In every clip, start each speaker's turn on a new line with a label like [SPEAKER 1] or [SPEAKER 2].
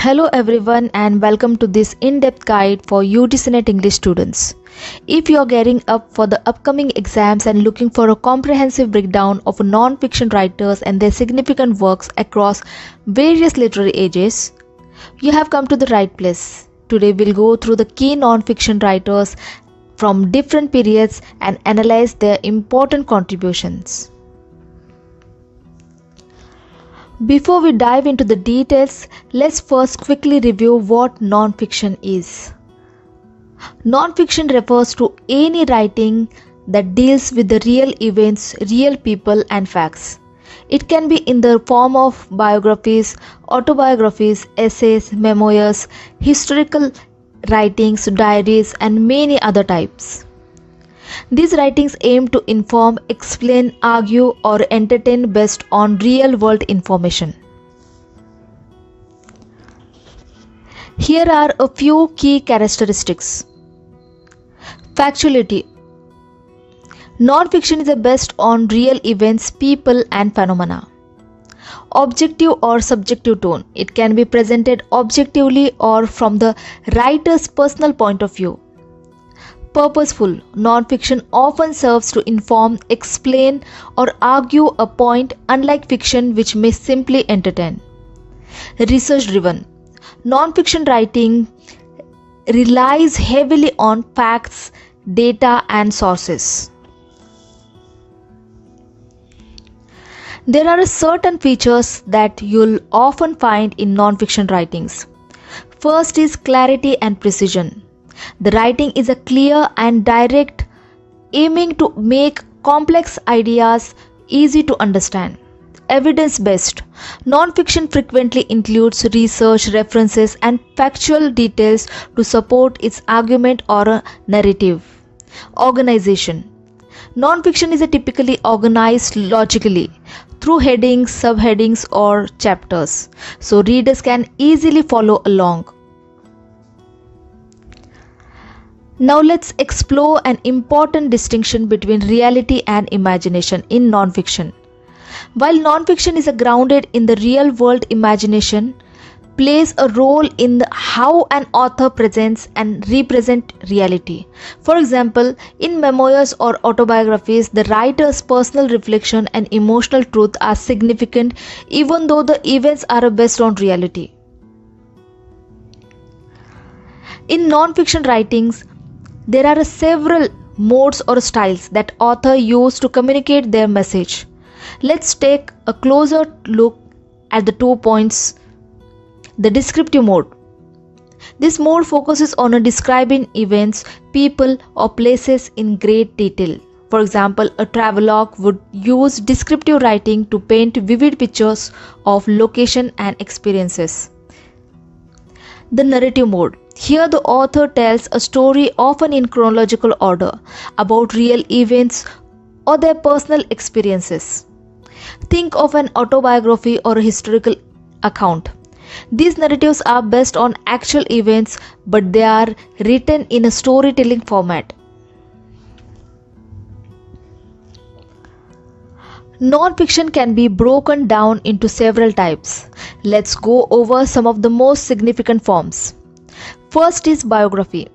[SPEAKER 1] Hello everyone and welcome to this in-depth guide for UGC NET English students. If you are gearing up for the upcoming exams and looking for a comprehensive breakdown of non-fiction writers and their significant works across various literary ages, you have come to the right place. Today we'll go through the key non-fiction writers from different periods and analyze their important contributions. Before we dive into the details, let's first quickly review what non-fiction is. Non-fiction refers to any writing that deals with the real events, real people and facts. It can be in the form of biographies, autobiographies, essays, memoirs, historical writings, diaries and many other types. These writings aim to inform, explain, argue, or entertain based on real-world information. Here are a few key characteristics. Factuality. Non-fiction is based on real events, people, and phenomena. Objective or subjective tone. It can be presented objectively or from the writer's personal point of view. Purposeful. Non-fiction often serves to inform, explain, or argue a point, unlike fiction which may simply entertain. Research-driven. Non-fiction writing relies heavily on facts, data, and sources. There are certain features that you'll often find in non-fiction writings. First is clarity and precision. The writing is clear and direct, aiming to make complex ideas easy to understand. Evidence-based. Non-fiction frequently includes research, references, and factual details to support its argument or a narrative. Organization. Non-fiction is typically organized logically through headings, subheadings, or chapters, so readers can easily follow along. Now let's explore an important distinction between reality and imagination in non-fiction. While non-fiction is grounded in the real-world, imagination plays a role in how an author presents and represents reality. For example, in memoirs or autobiographies, the writer's personal reflection and emotional truth are significant even though the events are based on reality. In non-fiction writings, there are several modes or styles that authors use to communicate their message. Let's take a closer look at the 2 points. The descriptive mode. This mode focuses on describing events, people, or places in great detail. For example, a travelogue would use descriptive writing to paint vivid pictures of location and experiences. The narrative mode. Here the author tells a story, often in chronological order, about real events or their personal experiences. Think of an autobiography or a historical account. These narratives are based on actual events, but they are written in a storytelling format. Non-fiction can be broken down into several types. Let's go over some of the most significant forms. First is biography.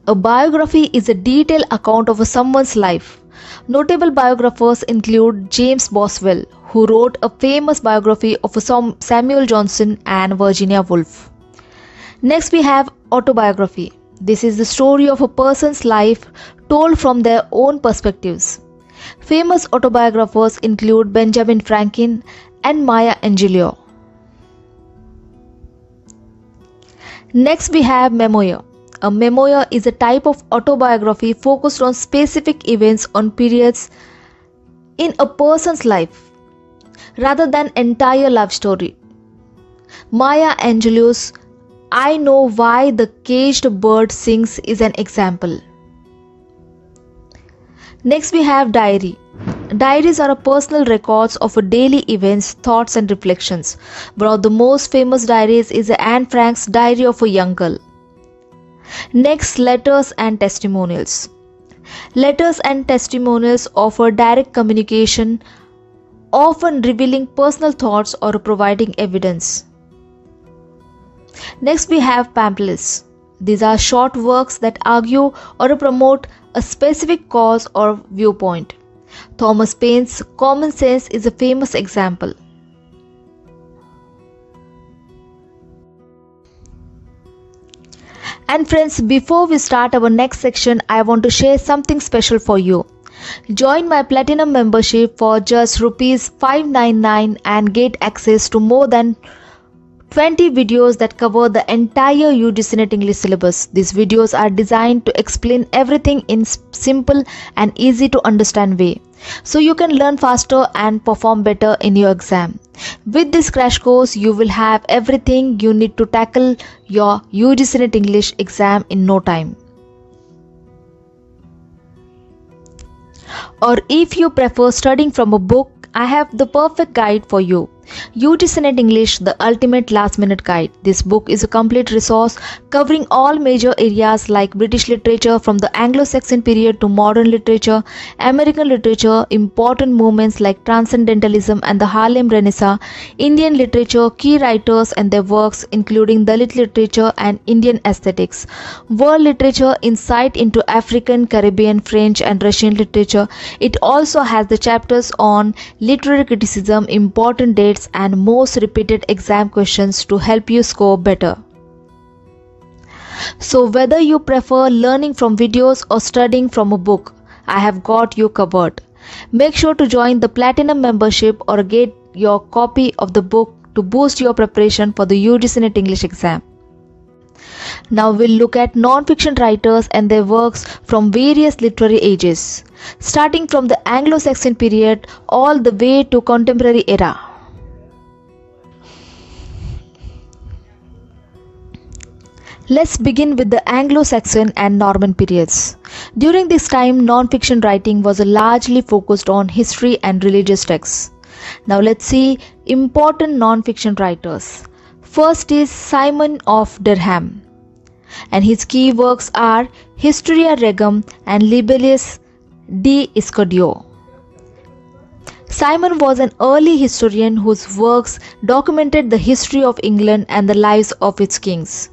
[SPEAKER 1] A biography is a detailed account of someone's life. Notable biographers include James Boswell, who wrote a famous biography of Samuel Johnson, and Virginia Woolf. Next we have autobiography. This is the story of a person's life told from their own perspectives. Famous autobiographers include Benjamin Franklin and Maya Angelou. Next we have memoir. A memoir is a type of autobiography focused on specific events or periods in a person's life, rather than entire life story. Maya Angelou's I Know Why the Caged Bird Sings is an example. Next we have diary. Diaries are personal records of daily events, thoughts and reflections. One of the most famous diaries is Anne Frank's Diary of a Young Girl. Next, letters and testimonials. Letters and testimonials offer direct communication, often revealing personal thoughts or providing evidence. Next we have pamphlets. These are short works that argue or promote a specific cause or viewpoint. Thomas Paine's Common Sense is a famous example. And friends, before we start our next section, I want to share something special for you. Join my Platinum membership for just rupees 599 and get access to more than 20 videos that cover the entire UGC NET English syllabus. These videos are designed to explain everything in simple and easy to understand way, so you can learn faster and perform better in your exam. With this crash course, you will have everything you need to tackle your UGC NET English exam in no time. Or if you prefer studying from a book, I have the perfect guide for you. UGC NET English, the ultimate last minute guide. This book is a complete resource covering all major areas like British literature from the Anglo-Saxon period to modern literature, American literature, important movements like Transcendentalism and the Harlem Renaissance, Indian literature, key writers and their works including Dalit literature and Indian aesthetics, world literature, insight into African, Caribbean, French and Russian literature. It also has the chapters on literary criticism, important dates and most repeated exam questions to help you score better. So whether you prefer learning from videos or studying from a book, I have got you covered. Make sure to join the Platinum membership or get your copy of the book to boost your preparation for the UGC NET English exam. Now we'll look at non-fiction writers and their works from various literary ages, starting from the Anglo-Saxon period all the way to contemporary era. Let's begin with the Anglo-Saxon and Norman periods. During this time, non-fiction writing was largely focused on history and religious texts. Now let's see important non-fiction writers. First is Simon of Durham, and his key works are Historia Regum and Libellus de Escudo. Simon was an early historian whose works documented the history of England and the lives of its kings.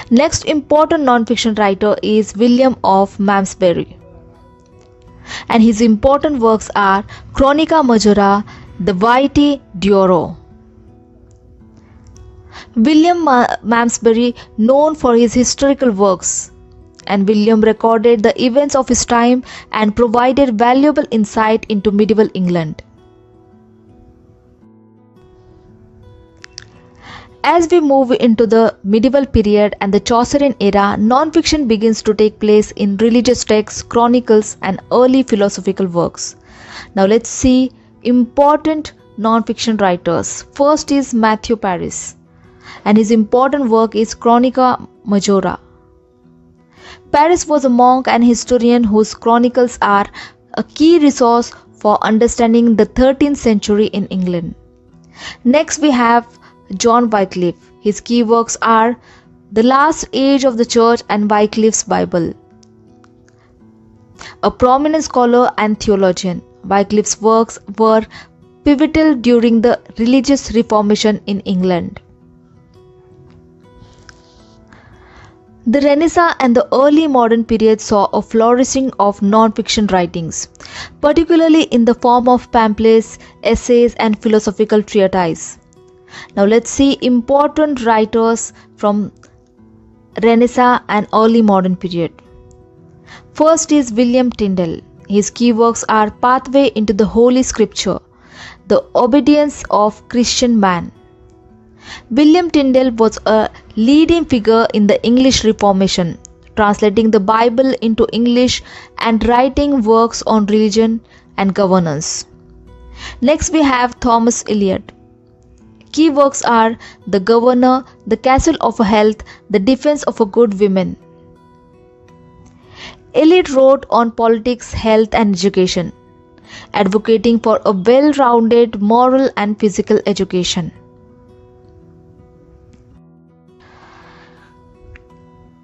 [SPEAKER 1] Next important non-fiction writer is William of Malmesbury, and his important works are Chronica Majora, the Vitae d'Oro. William Malmesbury, known for his historical works, and William recorded the events of his time and provided valuable insight into medieval England. As we move into the medieval period and the Chaucerian era, non-fiction begins to take place in religious texts, chronicles and early philosophical works. Now let's see important non-fiction writers. First is Matthew Paris, and his important work is Chronica Majora. Paris was a monk and historian whose chronicles are a key resource for understanding the 13th century in England. Next we have John Wycliffe. His key works are The Last Age of the Church and Wycliffe's Bible. A prominent scholar and theologian, Wycliffe's works were pivotal during the religious reformation in England. The Renaissance and the early modern period saw a flourishing of non-fiction writings, particularly in the form of pamphlets, essays and philosophical treatises. Now let's see important writers from Renaissance and early modern period. First is William Tyndale. His key works are Pathway into the Holy Scripture, The Obedience of Christian Man. William Tyndale was a leading figure in the English Reformation, translating the Bible into English and writing works on religion and governance. Next we have Thomas Eliot. Key works are The Governor, The Castle of Health, The Defense of a Good Woman. Eliot wrote on politics, health and education, advocating for a well-rounded moral and physical education.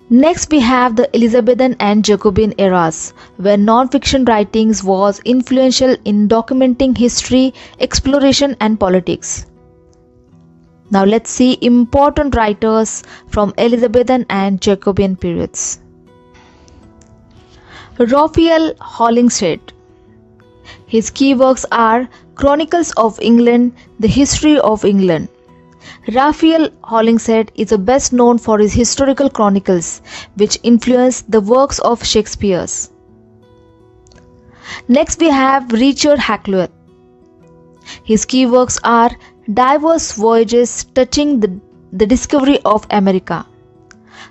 [SPEAKER 1] Next we have the Elizabethan and Jacobean eras, where non-fiction writings was influential in documenting history, exploration and politics. Now let's see important writers from Elizabethan and Jacobean periods. Raphael Holinshed. His key works are Chronicles of England, The History of England. Raphael Holinshed is best known for his historical chronicles, which influenced the works of Shakespeare. Next we have Richard Hakluyt. His key works are Diverse Voyages Touching the Discovery of America.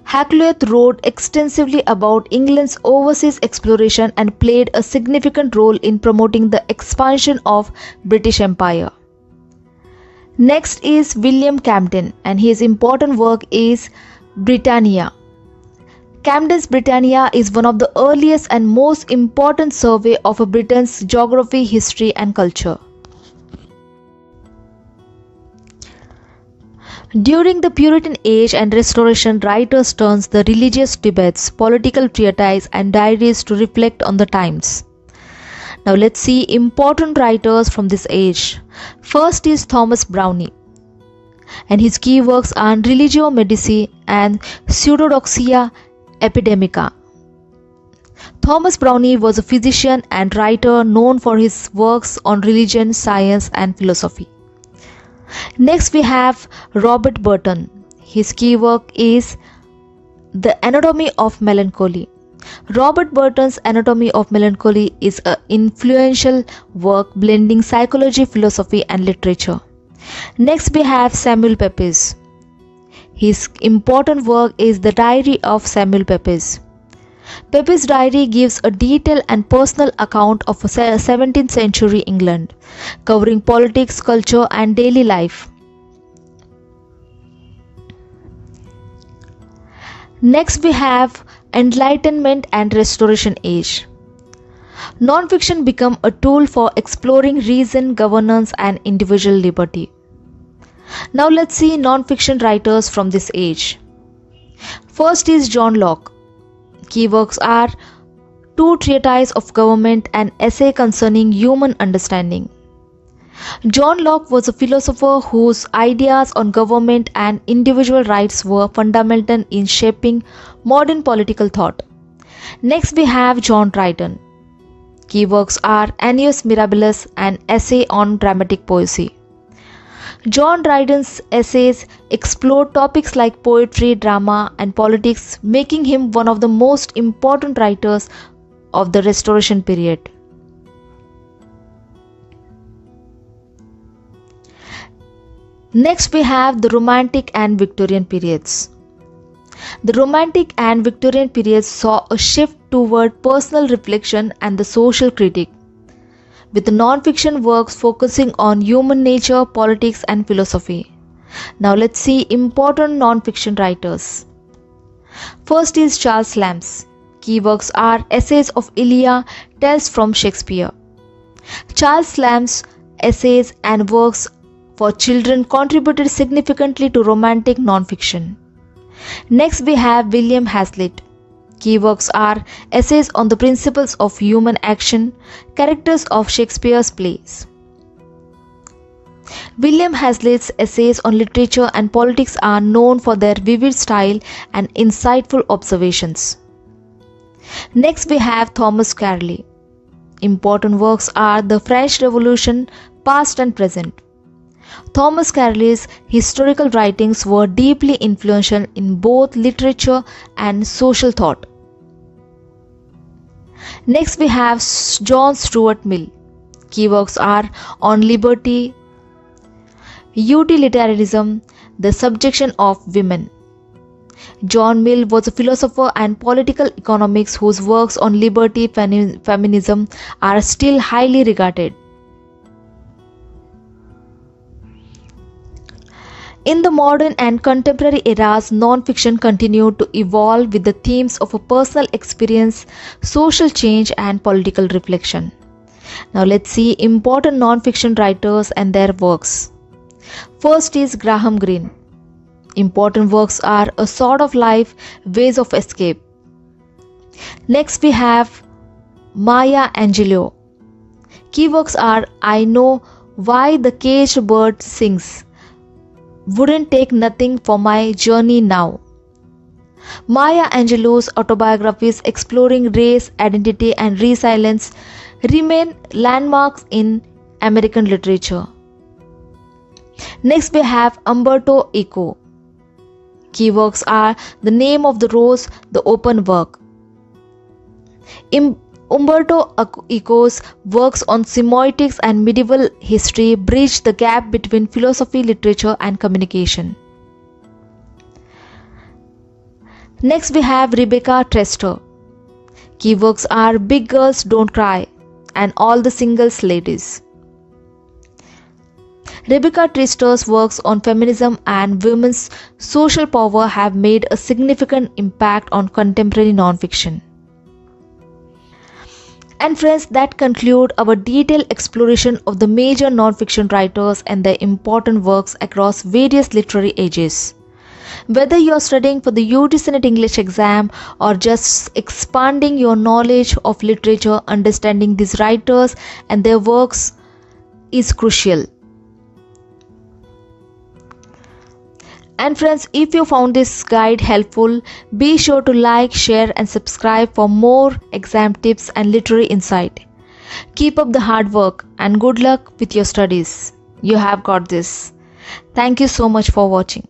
[SPEAKER 1] Hakluyt wrote extensively about England's overseas exploration and played a significant role in promoting the expansion of British Empire. Next is William Camden, and his important work is Britannia. Camden's Britannia is one of the earliest and most important survey of Britain's geography, history and culture. During the Puritan Age and Restoration, writers turned the religious debates, political treatises and diaries to reflect on the times. Now let's see important writers from this age. First is Thomas Browne, and his key works are Religio Medici and Pseudodoxia Epidemica. Thomas Browne was a physician and writer known for his works on religion, science and philosophy. Next we have Robert Burton. His key work is The Anatomy of Melancholy. Robert Burton's Anatomy of Melancholy is an influential work blending psychology, philosophy and literature. Next we have Samuel Pepys. His important work is The Diary of Samuel Pepys. Pepys' diary gives a detailed and personal account of 17th century England, covering politics, culture and daily life. Next we have Enlightenment and Restoration Age. Non-fiction became a tool for exploring reason, governance and individual liberty. Now let's see non-fiction writers from this age. First is John Locke. Key works are Two Treatises of Government and Essay Concerning Human Understanding. John Locke was a philosopher whose ideas on government and individual rights were fundamental in shaping modern political thought. Next we have John Dryden. Key works are Annus Mirabilis and Essay on Dramatic Poesy. John Dryden's essays explore topics like poetry, drama and politics, making him one of the most important writers of the Restoration period. Next we have the Romantic and Victorian periods. The Romantic and Victorian periods saw a shift toward personal reflection and the social critique, with non-fiction works focusing on human nature, politics and philosophy. Now let's see important non-fiction writers. First is Charles Lamb. Key works are Essays of Elia, Tales from Shakespeare. Charles Lamb's essays and works for children contributed significantly to romantic non-fiction. Next we have William Hazlitt. Key works are Essays on the Principles of Human Action, Characters of Shakespeare's Plays. William Hazlitt's essays on literature and politics are known for their vivid style and insightful observations. Next we have Thomas Carlyle. Important works are The French Revolution, Past and Present. Thomas Carlyle's historical writings were deeply influential in both literature and social thought. Next we have John Stuart Mill. Key works are On Liberty, Utilitarianism, The Subjection of Women. John Mill was a philosopher and political economist whose works on liberty, feminism are still highly regarded. In the modern and contemporary eras, non-fiction continued to evolve with the themes of a personal experience, social change and political reflection. Now let's see important non-fiction writers and their works. First is Graham Greene. Important works are A Sort of Life, Ways of Escape. Next we have Maya Angelou. Key works are I Know Why the Caged Bird Sings, wouldn't take nothing for my journey now. Maya Angelou's autobiographies exploring race, identity, and resilience remain landmarks in American literature. Next, we have Umberto Eco. Key works are The Name of the Rose, The Open Work. Umberto Eco's works on semiotics and medieval history bridge the gap between philosophy, literature, and communication. Next, we have Rebecca Traister. Key works are Big Girls Don't Cry and All the Singles Ladies. Rebecca Traister's works on feminism and women's social power have made a significant impact on contemporary nonfiction. And friends, that concludes our detailed exploration of the major nonfiction writers and their important works across various literary ages. Whether you are studying for the UGC NET English exam or just expanding your knowledge of literature, understanding these writers and their works is crucial. And friends, if you found this guide helpful, be sure to like, share and subscribe for more exam tips and literary insight. Keep up the hard work and good luck with your studies. You have got this. Thank you so much for watching.